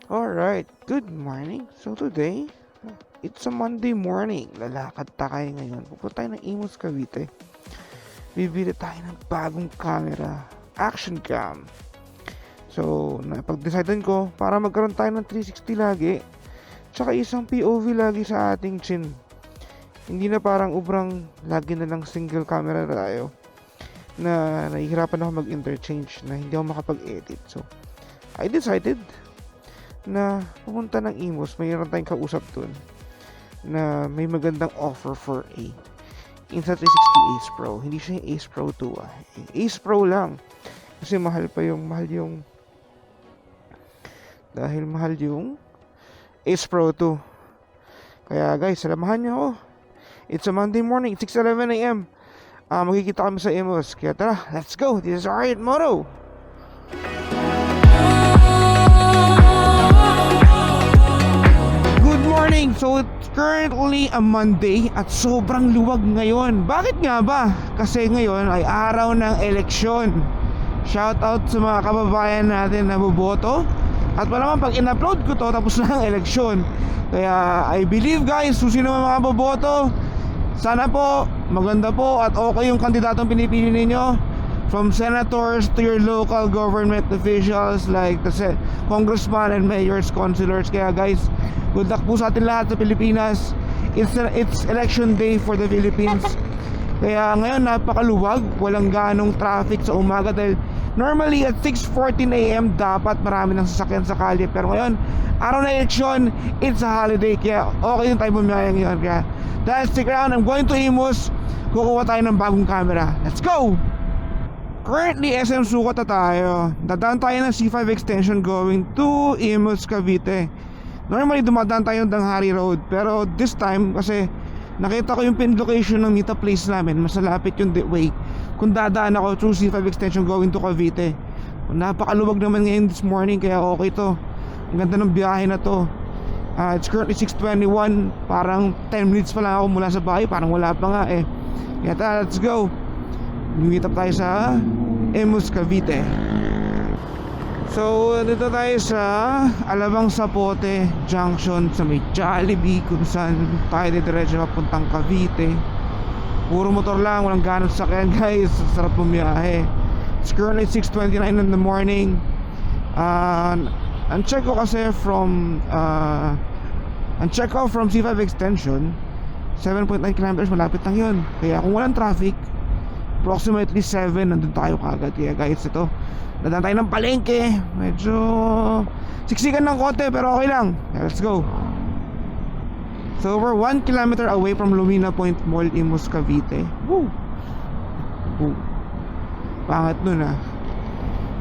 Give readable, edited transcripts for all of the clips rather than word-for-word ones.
Alright, good morning. So today, it's a Monday morning. Lalakad tayo ngayon. Pupunta tayo ng Imus, Cavite. Bibili tayo ng bagong camera, action cam. So, napag-decidean ko para magkaroon tayo ng 360 lagi. Tsaka isang POV lagi sa ating chin. Hindi na parang ubrang lagi na lang single camera tayo. Na nahihirapan ako mag-interchange na hindi ako makapag-edit. So, I decided na pumunta ng Imus. Mayroon tayong kausap dun na may magandang offer for a Insta360 Ace Pro. Hindi siya yung Ace Pro 2 Ace Pro lang. Kasi mahal yung dahil mahal yung Ace Pro 2. Kaya guys, salamahan nyo ako. It's a Monday morning, 6:11 a.m. Magkikita kami sa Imus. Kaya tara, let's go. This is Riot Moto. Good morning! So it's currently a Monday at sobrang luwag ngayon. Bakit nga ba? Kasi ngayon ay araw ng eleksyon. Shout out sa mga kababayan natin na boboto. At malamang pag in-upload ko to, tapos na ang eleksyon. Kaya I believe guys, kung sino mga boboto, sana po, maganda po at okay yung kandidatong pinipili ninyo. From senators to your local government officials like the congressman and mayors, councilors. Kaya guys, good luck po sa atin lahat sa Pilipinas. It's election day for the Philippines. Kaya ngayon napakaluwag, walang ganong traffic sa umaga dahil normally at 6:14 a.m. dapat marami ng sasakyan sa kalye. Pero ngayon, araw na eleksyon, it's a holiday. Kaya okay yung tayo bumiyaya ngayon. Kaya dahil stick around, I'm going to Imus. Kukuha tayo ng bagong camera. Let's go! Currently, SM Sukat na tayo. Dadaan tayo ng C5 extension going to Imus, Cavite. Normally, dumadaan tayo ng Danghari Road. Pero this time, kasi nakita ko yung pin location ng meetup place namin. Mas malapit yung way. Kung dadaan ako through C5 extension going to Cavite. Napakaluwag naman ngayon this morning, kaya okay to. Ang ganda ng biyahe na to. It's currently 6:21. Parang 10 minutes pa lang ako mula sa bahay. Parang wala pa nga eh. Kaya tara, let's go. Meet up tayo sa Imus, Cavite. So, dito tayo sa Alabang Sapote Junction sa may Jollibee, kung saan tayo diretso papuntang Cavite. Puro motor lang, walang ganong sakyan guys. Sarap bumiyahe. It's currently 6:29 in the morning. Ang check ko kasi from C5 extension 7.9 kilometers, malapit lang yun. Kaya kung walang traffic, approximately 7 nandun tayo kagad. Kaya guys, ito, dadaan tayo ng palengke. Medyo siksikan ng konti pero okay lang. Let's go. So we're 1 kilometer away from Lumina Point Mall, Imus, Cavite. Woo! Woo! Pangat nun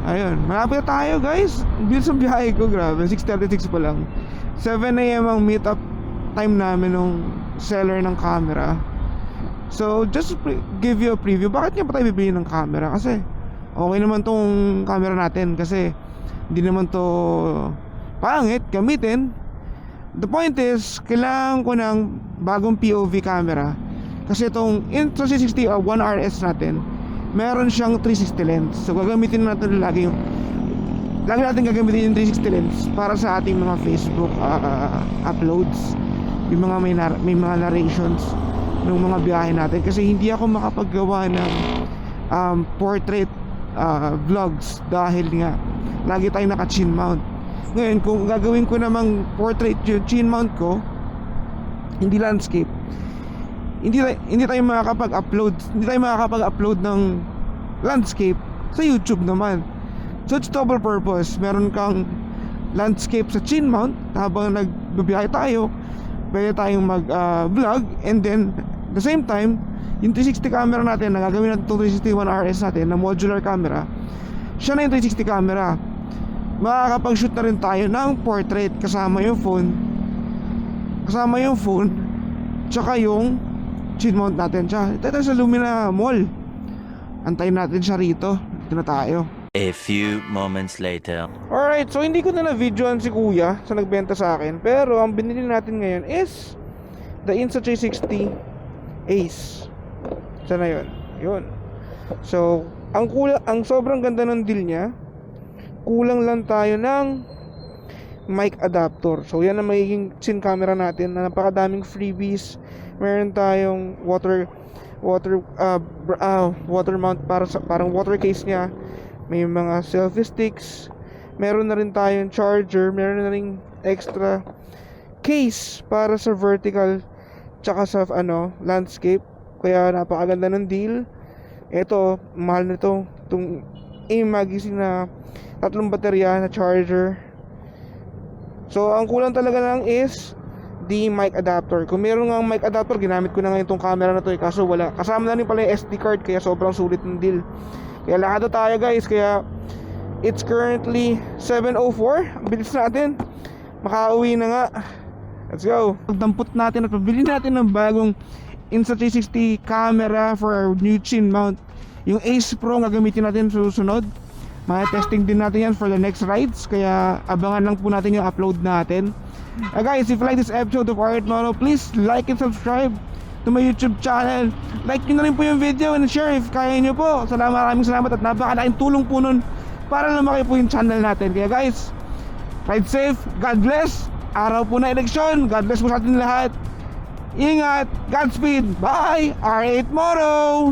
Ayun, malapit na tayo guys. Bilis ang biyahe ko, grabe. 6:36 pa lang. 7 a.m. ang meetup time namin nung seller ng camera. So, just to give you a preview, bakit nga ba tayo bibili ng camera? Kasi, okay naman tong camera natin. Kasi, hindi naman to pangit, gamitin. The point is, kailangan ko ng bagong POV camera. Kasi itong Insta360 One RS natin, meron siyang 360 lens. So, gagamitin natin lagi natin gagamitin yung 360 lens para sa ating mga Facebook uploads. Yung mga may mga narrations ng mga biyahe natin, kasi hindi ako makapaggawa ng portrait vlogs dahil nga lagi tayong naka chin mount. Ngayon kung gagawin ko namang portrait yung chin mount ko, hindi landscape, hindi tayo makakapag-upload ng landscape sa YouTube naman. So it's double purpose. Meron kang landscape sa chin mount habang nagbibiyahe tayo, pwede tayong mag vlog, and then the same time, yung 360 camera natin na gagawin natin itong 360 One RS natin na modular camera, siya na yung 360 camera. Makakapag-shoot na rin tayo ng portrait kasama yung phone tsaka yung chin mount natin. Ito tayo sa Lumina Mall. Antayin natin siya rito. Dito na tayo. A few moments later. Alright, so hindi ko na videoan si kuya sa nagbenta sa akin. Pero ang binili natin ngayon is the Insta360 Ace. Sana yun. So, ang sobrang ganda ng deal niya. Kulang lang tayo ng mic adapter. So yan ang magiging chin camera natin na napakadaming freebies. Meron tayong water mount para sa parang water case niya. May mga selfie sticks. Meron na rin tayong charger, meron na rin extra case para sa vertical tsaka sa landscape. Kaya napakaganda ng deal. Ito, mahal na ito. Itong AIM Magazine na 3 baterya na charger. So, ang kulang talaga lang is the mic adapter. Kung meron nga mic adapter, ginamit ko na ngayon itong camera na to kaso wala. Kasama na rin pala yung SD card, kaya sobrang sulit ng deal. Kaya lakad na tayo guys. Kaya it's currently 7:04. Bilis natin. Makauwi na nga. Let's go. Dampot natin at pabili natin ng bagong Insta360 camera for our new chin mount. Yung Ace Pro nga gamitin natin sa susunod. Testing din natin yan for the next rides. Kaya abangan lang po natin yung upload natin. Guys, if you like this episode of Art Mono, please like and subscribe to my YouTube channel. Like nyo na rin po yung video and share if kaya nyo po. Maraming salamat at napakalaking tulong po nun para lumaki po yung channel natin. Kaya guys, ride safe, God bless. Araw po na eleksyon, God bless po sa atin lahat. Ingat, Godspeed, bye, R8 Moto.